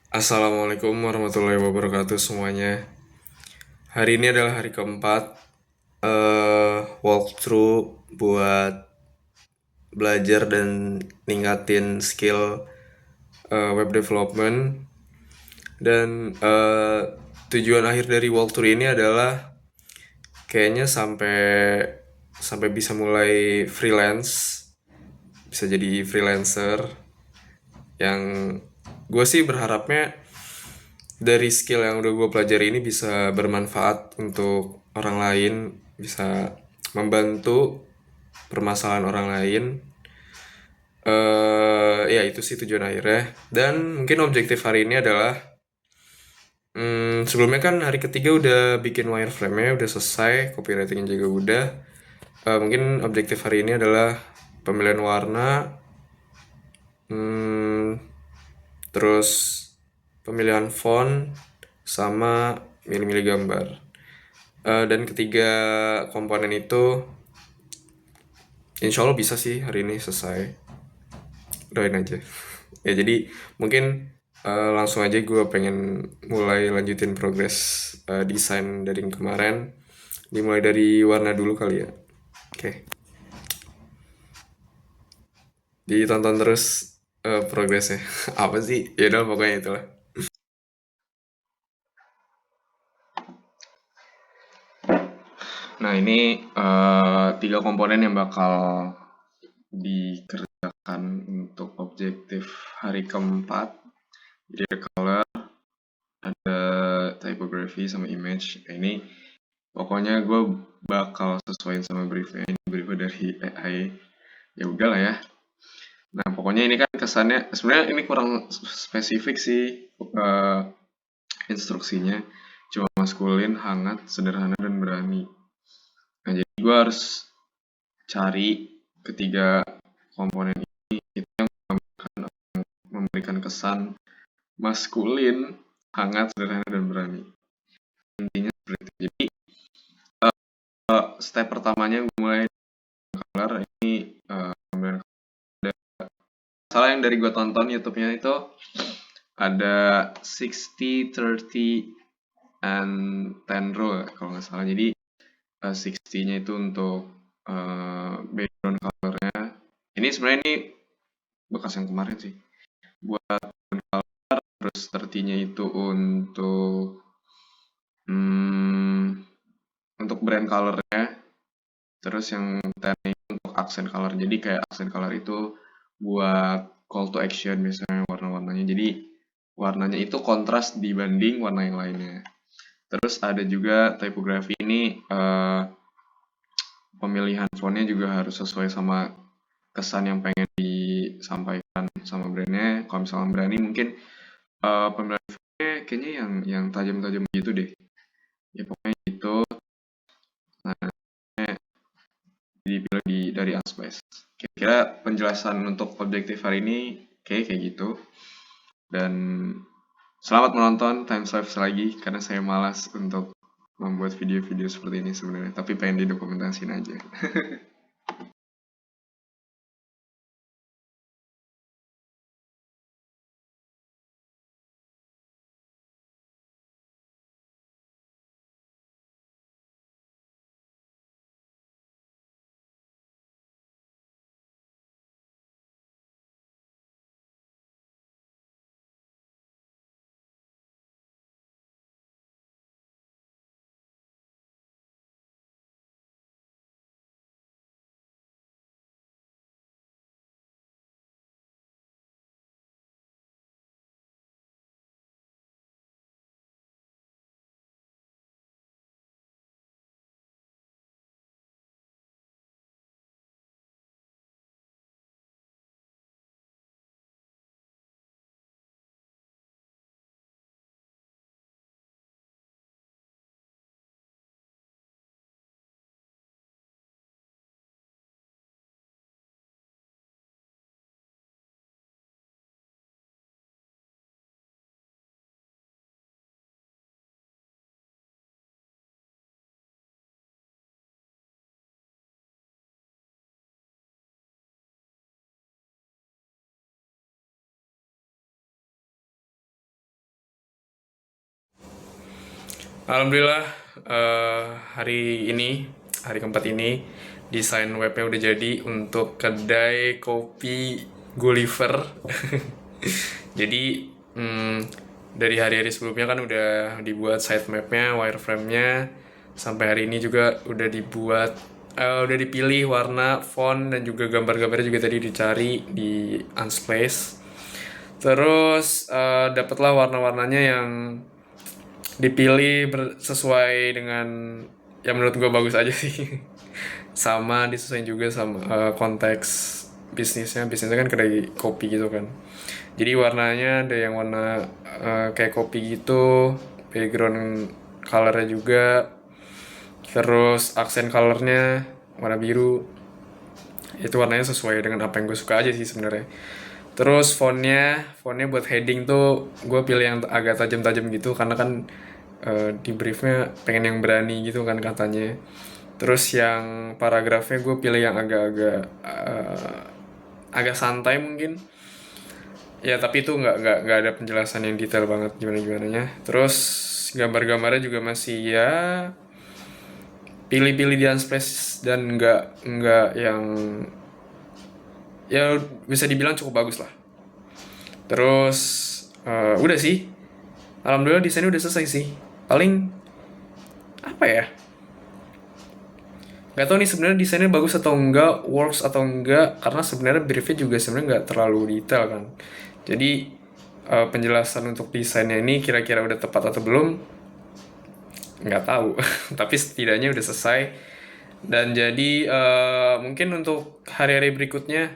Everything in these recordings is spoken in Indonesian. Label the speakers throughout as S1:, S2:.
S1: Assalamualaikum warahmatullahi wabarakatuh semuanya. Hari ini adalah hari keempat walkthrough buat belajar dan ningkatin skill web development. Dan tujuan akhir dari walkthrough ini adalah kayaknya sampai sampai bisa mulai freelance, bisa jadi freelancer. Yang gue sih berharapnya dari skill yang udah gue pelajari ini bisa bermanfaat untuk orang lain, bisa membantu permasalahan orang lain. Ya itu sih tujuan akhirnya. Dan mungkin objektif hari ini adalah sebelumnya kan hari ketiga udah bikin wireframe-nya udah selesai, copywriting juga udah. Mungkin objektif hari ini adalah pemilihan warna, hmm, terus pemilihan font sama milih-milih gambar. Dan ketiga komponen itu insya Allah bisa sih hari ini selesai. Doain aja. Ya jadi mungkin langsung aja gue pengen mulai lanjutin progres desain dari yang kemarin. Dimulai dari warna dulu kali ya. Oke. Ditonton terus progresnya. Apa sih? Ya udah pokoknya itulah. Nah ini tiga komponen yang bakal dikerjakan untuk objektif hari keempat. Jadi ada color, ada typography sama image. Nah, ini pokoknya gue bakal sesuaiin sama briefnya. Ini briefnya dari AI. Ya udahlah ya. Nah pokoknya ini kan kesannya sebenarnya ini kurang spesifik sih instruksinya. Cuma maskulin, hangat, sederhana dan berani. Nah jadi gue harus cari ketiga komponen ini itu yang memberikan kesan maskulin, hangat, sederhana dan berani. Intinya seperti itu. Jadi step pertamanya gue mulai color ini salah yang dari gue tonton YouTube-nya itu ada 60, 30, and 10 rule kalau nggak salah. Jadi 60-nya itu untuk background color-nya. Ini sebenarnya ini bekas yang kemarin sih. Buat terus 30-nya itu hmm, untuk brand color-nya. Terus yang 10 itu untuk accent color. Jadi kayak accent color itu buat call to action misalnya warna-warnanya. Jadi warnanya itu kontras dibanding warna yang lainnya. Terus ada juga typography ini pemilihan fontnya juga harus sesuai sama kesan yang pengen disampaikan sama brandnya. Kalau misalnya berani mungkin pemilihan fontnya kayaknya yang tajam-tajam gitu deh. Ya pokoknya itu. Nah, dipilih dari Aspes. Kira-kira penjelasan untuk objektif hari ini kayak gitu. Dan selamat menonton Time Lapse lagi karena saya malas untuk membuat video-video seperti ini sebenarnya, tapi pengen didokumentasiin aja. Alhamdulillah, hari ini, hari keempat ini, desain webnya udah jadi untuk kedai kopi Gulliver. Jadi, dari hari-hari sebelumnya kan udah dibuat sitemapnya, wireframe-nya, sampai hari ini juga udah dibuat, udah dipilih warna, font, dan juga gambar-gambarnya juga tadi dicari di Unsplash. Terus, dapatlah warna-warnanya yang dipilih sesuai dengan yang menurut gue bagus aja sih. Sama disesuaikan juga sama konteks bisnisnya kan kedai kopi gitu kan, jadi warnanya ada yang warna kayak kopi gitu, background colornya juga, terus aksen colornya warna biru, itu warnanya sesuai dengan apa yang gue suka aja sih sebenarnya. Terus fontnya buat heading tuh gue pilih yang agak tajam-tajam gitu karena kan di briefnya pengen yang berani gitu kan katanya. Terus yang paragrafnya gue pilih yang agak-agak agak santai mungkin. Ya tapi itu nggak ada penjelasan yang detail banget gimana gimananya. Terus gambar-gambarnya juga masih ya pilih-pilih di Unsplash dan nggak yang ya bisa dibilang cukup bagus lah. Terus udah sih. Alhamdulillah desainnya udah selesai sih. Paling apa ya? Gak tau nih sebenarnya desainnya bagus atau enggak, works atau enggak, karena sebenarnya briefnya juga sebenarnya nggak terlalu detail kan. Jadi penjelasan untuk desainnya ini kira-kira udah tepat atau belum, nggak tahu. Tapi setidaknya udah selesai. Dan jadi mungkin untuk hari-hari berikutnya,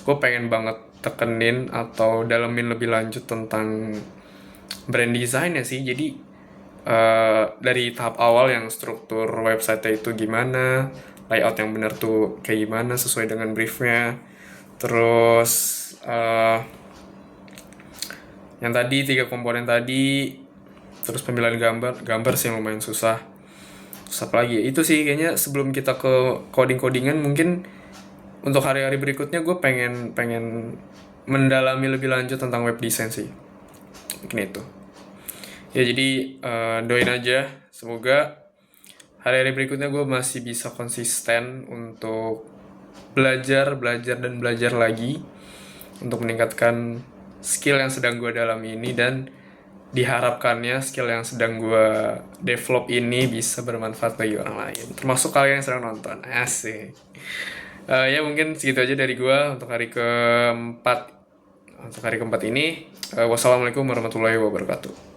S1: gue pengen banget tekenin atau dalemin lebih lanjut tentang brand design ya sih. Jadi dari tahap awal yang struktur website itu gimana, layout yang benar tuh kayak gimana sesuai dengan briefnya. Terus yang tadi 3 komponen tadi, terus pemilihan gambar sih yang lumayan susah. Terus apa lagi ya? Itu sih kayaknya sebelum kita ke coding-codingan, mungkin untuk hari-hari berikutnya gue pengen pengen mendalami lebih lanjut tentang web design sih. Mungkin itu. Ya jadi doain aja semoga hari-hari berikutnya gue masih bisa konsisten untuk belajar lagi untuk meningkatkan skill yang sedang gue dalami ini, dan diharapkannya skill yang sedang gue develop ini bisa bermanfaat bagi orang lain, termasuk kalian yang sedang nonton. Asik. Ya mungkin segitu aja dari gue untuk hari keempat ini. Wassalamualaikum warahmatullahi wabarakatuh.